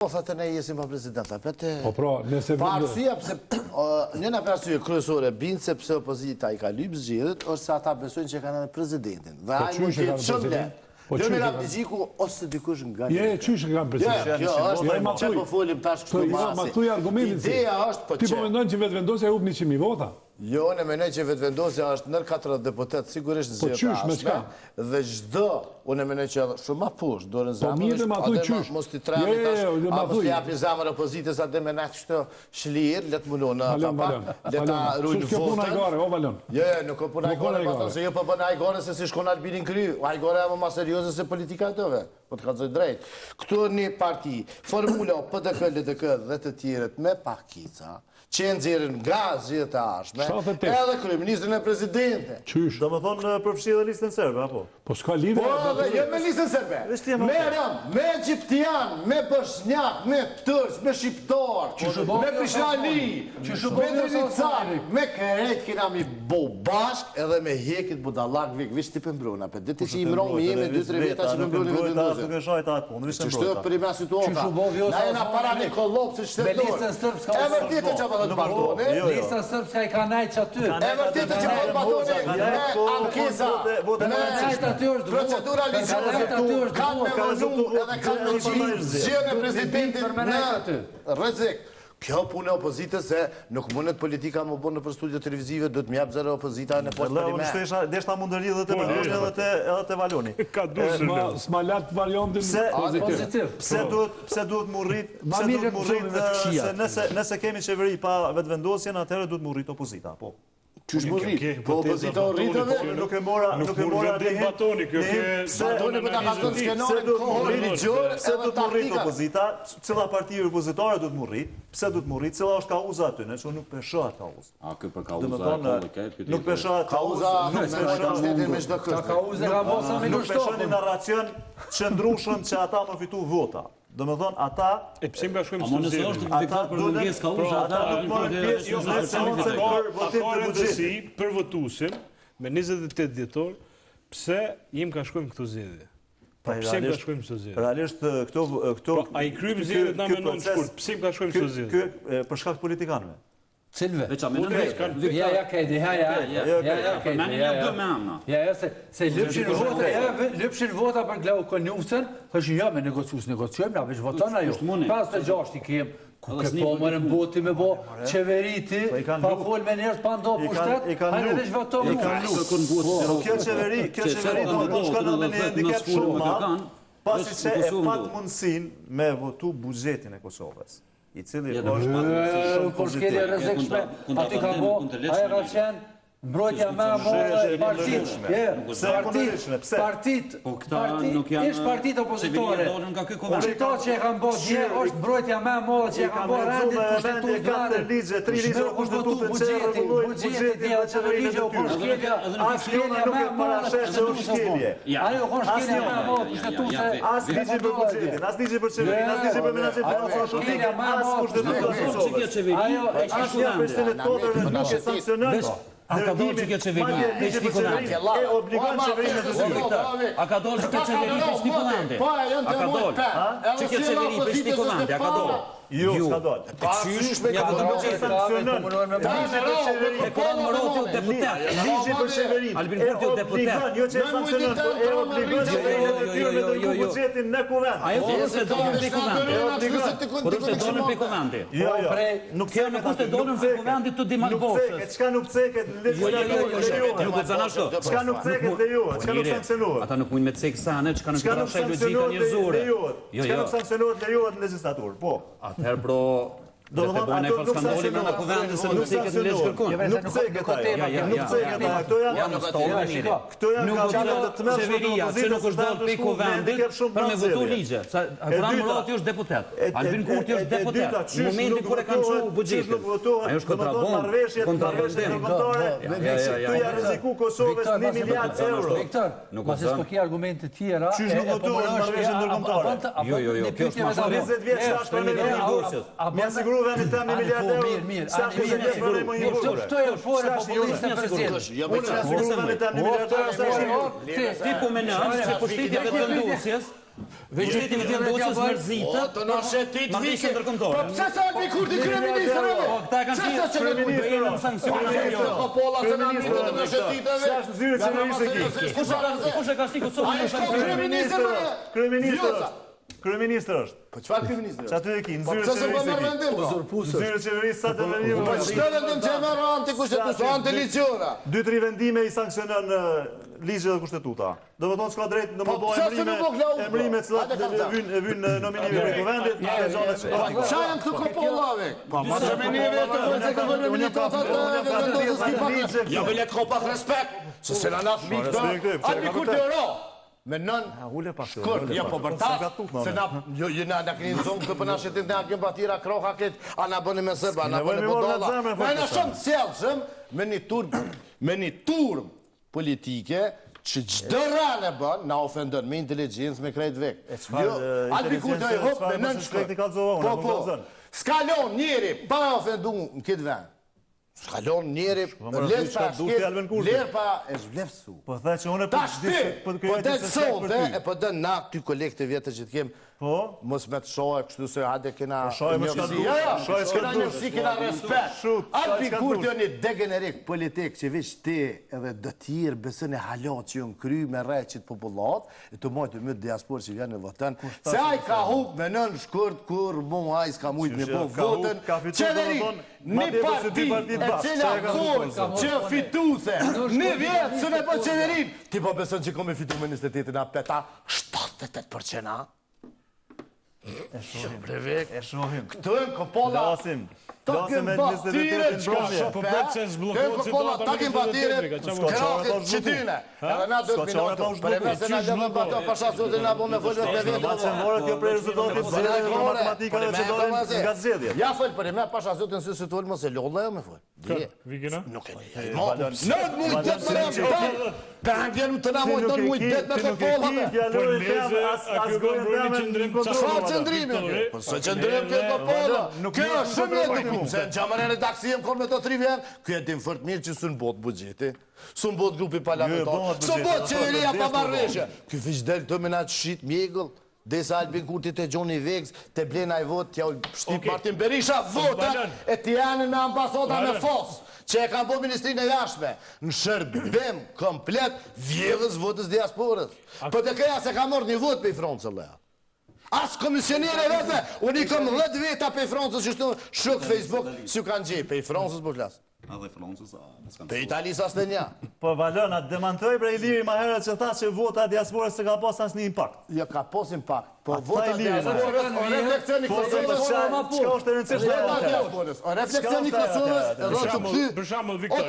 Po, thate ne jesim pa prezidenta, Po pra, nëse... Pa arsye, pëse njëna për arsye kryesore bind se pëse opozita i ka lypë zgjedhjet, është se ata besojnë që kanë edhe prezidentin. Dhe ajë mund tjetë shumë le. Lëmira Abdigjiku ose dikush nga një. Qysh e kam prezidentin? Kjo është, që po folim tash kështu masi. Ma thuj argumentin si. Ideja është po që. Ti po mendojnë që vetë vendosja e hup 100.000 vota? Jo, në menoj që vetë vendosja është nër 40 deputet, sigurisht në zhjetë ashme, dhe gjdo, unë menoj që shumë ma push, dorën zamër, mos t'i tremi tash, mos t'i api zamër opozitës, atë me në kështë shlirë, letë munu në kapak, letë rujnë votën. Kjo puna i gare, o Valon? Nuk o puna i gare, patron, se jo për bëna i gare se si shkon Albinin Kry, a i gare e më ma serioze se politika e tëve, po të kalzoj drejt. Këtu një parti, formula PDK, LDK dhe të tjiret me pakica, që e nëzirën nga zhjetë e ashme, edhe kryeministrin e prezidente. Qysh? Do më thonë përfshi dhe listën serbe, apo? Po s'ka lidhe... Po dhe jo me listën serbe. Me Ram, me Egjiptian, me Bosnjak, me Ptërs, me Shqiptar, me Prishnali, me Drinicar, me Keret kina mi bo bashk edhe me hekit budallak vik, vish t'i pëmbruna. Për diti që i mron me jemi 2-3 veta që pëmbruni me dënduzë. Që shtë për i me situata. Na jena para një kollop që shtetor. Lista sërbska i ka najtë që aty. E vërtitë që po të batoni me ankesa, me procedura ligjore, kanë me vënu edhe kanë me qirë zgjën e presidentin në rrezik. Kjo punë e opozitës se nuk mundet politika më bënë në për studio televizive, do të mjapë zërë opozita në post për ime. Unë deshta mundëri dhe të Valoni edhe të Valoni. Ka dushë s'ma latë variantin pozitiv. Pse duhet më rritë, se nëse kemi qeveri pa vetëvendosjen, atëherë duhet më rritë opozita, po. Qysh më rritë? Po opozita o rritë dhe? Nuk e mora vendim Batoni, kjo ke... Batoni për ta kalton skenarin kohën religjore Pse duhet më rritë opozita, cila parti opozitare duhet më rritë, pse duhet më rritë, cila është kauza aty, në që nuk peshohat kauza. A, kjo për kauza e këtë? Nuk peshohat kauza, nuk peshohat me shdo kështë. Kauza ka bosa me nuk peshohat një narracion që ndrushëm që ata më fitu vota. Do me thonë, ata... E pëse më ka shkojmë së të zirë? Ata për mëngjes ka uza, ata nuk marrë pjesë për votusim, me 28 djetor, pëse jem ka shkojmë këto zirë? Pëse më ka shkojmë së zirë? Realisht, këto... A i krymë zirë na me nënë shkurt, pëse më ka shkojmë së zirë? Për shkak politikanëve. Cilve? Ja, kejti, se lypshin vota për Glauko Njufësën, është jo me negociojmë, ja veç voton ajo. 5-6 i kem, ku ke po mërën boti me bo qeveriti, pa fol me njerës pa ndo pushtet, hajde veç voton mu. Kjo qeveri do shkon edhe një handicap shumë ma, pasi që e pat mundësin me votu bugjetin e Kosovës. I cili është por shkelje rrezikshme, aty ka bo, aja ka qenë mbrojtja me modhe partit, ishtë partit opozitore. Qëto që e kam bo dje, është mbrojtja me modhe që e kam bo rendit kushtetus dradër. 3 ligje o kushtetutin që e regullojnë bugjetin, që në ligje o kon shkelja, shkelja me modhe kushtetusë. Ajo kon shkelja me modhe kushtetusë. As ligje për bugjetin, as ligje për qeverin, as ligje për menagjetin, as kushtetutin. As një personet totër nuk e sankcionën. A ka dollë që kjo qeveri e shpikonante? E obligon qeverinë të zyrë. A ka dollë që kjo qeveri e shpikonante? A ka dollë që kjo qeveri e shpikonante? A ka dollë? Jo, s'ka dollë. Qysh një ka dollë që sankcionon? E konë më rotë u deputet. Ligje për qeverinë. Albin Kurti u deputet. Jo që e sankcionon, e obligon qeverinë të tyre me dërgu bugjetin në kuvend. Ajo kur është e dollën për kuvendit? Kur është e dollën për kuvendit? Jo. Nuk është e dollën për kuvendit të Dimalboshës. Çka nuk ceket? Nuk e zana shto. Çka nuk ceket lejohet, çka nuk sankcionohet. Ata nuk mujnë me cek sane, çka nuk trashaj logjika njerëzore. Çka nuk sankcionohet lejohet në legjislaturë. Po. Atëherë bro, do të bëjnë ai falskandoli në kuvendin se nuk ceket në legjë kërkon. Nuk ceket ajo. Nuk ceket ajo. Këto janë stollë. Këto janë kanë të mëshme qeveria që nuk është dalë pe kuvendit për me votu ligje. Sa Abraham Murati është deputet. Albin Kurti është deputet. Në momentin kur e kanë çuar buxhetin. Ajo është kontravendim. Tu ja rreziku Kosovës 1 miliard euro. Viktor, nuk pasi s'po ke argumente të tjera. Çish nuk votuan marrëveshje ndërkombëtare. Jo, kjo është 20 vjeç tash me negociat. Me siguru vend të 1 miliard euro. Sa Kto e fore populliste president. Unë siguru vend të 1 miliard euro. Ti po menon se pushteti vetëvendosjes Pushteti me të Vocës mërzitë. Të në shetit Marrëdhënie ndërkombëtare. Po pse sa Albi Kurti kryeministër? Këta kanë qenë sankcione. Popolla se na mitën në shetitëve. Sa është zyrë qeverisë Kush e ka shtikur Kosovën në sankcione? Kryeministër është. Po çfarë kryeministër? Që aty e ki, në Po zyrë pse s'po merr qeverisë e ki. vendim? Zyrë qeverisë sa të vendim. Po çfarë vendim që merr antikushtetues, antiligjora? 2-3 vendime i sankcionon ligje dhe kushtetuta. Do të thonë s'ka drejt në modo emrime cilat e vynë nominime për kuvendit, e gjonet që. Qa janë këtu kopollave? Po ma që me njëve të kërë që këvën me militatat dhe vendosës ki pak. Ja me letë ko pak respekt, se se në natë mikë të Albi Kurti euro. Me nën shkurt, ja po bërtas, se na keni në zonë këtë për në shetit në akim batira kroha këtë, a na bëni me sërba, a na bëni podolla. Me në shumë cjellëshëm me një turm politike që gjdo rane bën, na ofendën me inteligencë, me krejt vek. Albi Kurti e hop me nën shkurt. Po, s'kalon njeri pa ofendu në këtë vend. S'kalon njeri, lerë pa e zblefsu. Po dhe që unë Ta shti, po dhe të sote, e po dhe na ty kolekte vjetë që të kemë, mos me të shohë, kështu se hade kena njërësi. Kena njërësi, kena respekt. Albi Kurti o një degenerik politik që vish ti edhe dëtirë besën e halon që ju në kry me reqit popullat, e të mojtë më të diaspor që vjenë në votën, se aj ka hup me nën shkurt kur mu aj s'ka mujtë me po votën, qeverin, një parti e cila thonë që fituse, një vjetë së ne po qeverin, ti po besën që kom e fitu me 28 a peta, 78%. E shohim. Këtu e në kopolla, ta kemë batire qka Po për që zblokohet situata ta kemë batire, krakit qëtyne. Edhe na 2 minutë, për e me se na gjëllën bato, pasha sotin na bo me folë të vetë. Ma që morët kjo prej rezultatit zedhe dhe matematika dhe që dojnë nga zedje. Ja folë për e me, pasha sotin se të folë mos e lolla jo me folë. Vikina? Nuk e një. Nëtë mujtë të më rëmë, për hangjeru të na mojtë nëtë mujtë të me të pollave. Qëndrimi? Po së qëndrim këtë të polla. Kjo është shumë e dikum, se në gjamërën e taksijem kërë me të 3 vjenë, kjo e dim fërt mirë që së në botë bugjeti, së në botë grupi parlamentar, së në botë qeveria pa marrëshe. Kjo fish del të me na të shqit mjegëll, desa Albi Kurti të Gjoni Vegs, të blena i votë, tja u shtip Martin Berisha vota, e të janë me ambasada me fos, që e kam po Ministrinë e Jashme, në shërbim komplet vjedhës votës diasporës. Po të këja se ka morë një votë pe i Froncë, lea. Asë komisionere vetëme, unë i kom 10 veta pe i Froncës, që shtu shuk Facebook, si u kanë gjej, pe i Froncës po flasë. Pe Italis as të nja. Po Valon, atë demantoj për Iliri ma herët që tha që vota diasporës se ka pas asë një impakt. Jo, ka pos impakt. Po vota diasporës, o refleksioni Kosovës, Qka është të rëndësishme? o refleksioni Kosovës, edhe të këty, Për shembull, Viktor,